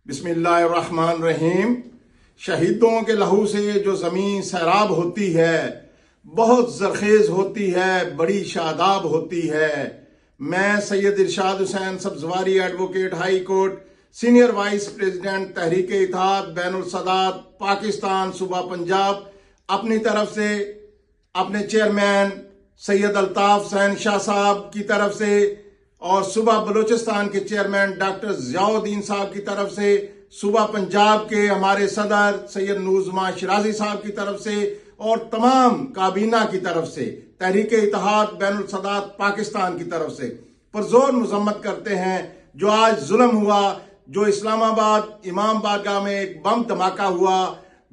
बिस्मिल्लाहिर्रहमानिर्रहीम। शहीदों के लहू से जो ज़मीन सैराब होती है, बहुत ज़रखेज़ होती है, बड़ी शादाब होती है। मैं Syed Irshad Hussain Sabzwari advocate high court, senior vice president Tehreek Ittehad Bainul Sadat Pakistan सूबा पंजाब, अपनी तरफ से अपने चेयरमैन सैयद अल्ताफ हुसैन शाह साहब की तरफ से और सूबा बलूचिस्तान के चेयरमैन डॉक्टर ज़ियाउद्दीन साहब की तरफ से, सूबा पंजाब के हमारे सदर सैयद नूरजमान शिराजी साहब की तरफ से और तमाम काबीना की तरफ से, तहरीक इत्तेहाद बैनुल सदात पाकिस्तान की तरफ से पुरजोर मजम्मत करते हैं। जो आज जुल्म हुआ, जो इस्लामाबाद इमाम बारगाह में एक बम धमाका हुआ,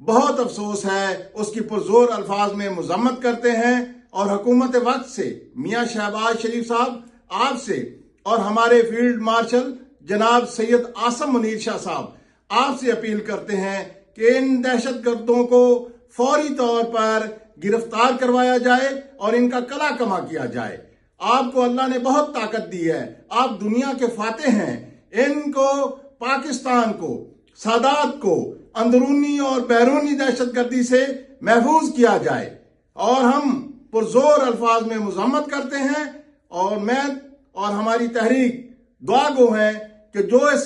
बहुत अफसोस है, उसकी पुरजोर अल्फाज में मजम्मत करते हैं और हुकूमत वक्त से मियाँ शहबाज शरीफ साहब आपसे और हमारे फील्ड मार्शल जनाब सैयद आसम मुनीर शाह साहब आपसे अपील करते हैं कि इन दहशतगर्दों को फौरी तौर पर गिरफ्तार करवाया जाए और इनका कला कमा किया जाए। आपको अल्लाह ने बहुत ताकत दी है, आप दुनिया के फातेह हैं। इनको, पाकिस्तान को, सादात को अंदरूनी और बैरूनी दहशतगर्दी से महफूज किया जाए और हम पुरजोर अल्फाज में मुज़म्मत करते हैं। और मैं और हमारी तहरीक दुआ गो हैं कि जो इस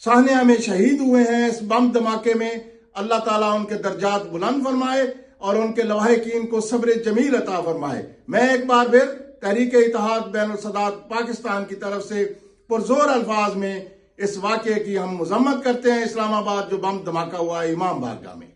साहनिया में शहीद हुए हैं इस बम धमाके में, अल्लाह ताला उनके दर्जात बुलंद फरमाए और उनके लवाहिकीन को सब्र जमील अता फरमाए। मैं एक बार फिर तहरीक इत्तेहाद बैनुल सदात पाकिस्तान की तरफ से पुरजोर अल्फाज में इस वाक़े की हम मजम्मत करते हैं। इस्लामाबाद जो बम धमाका हुआ है इमाम बारगाह में।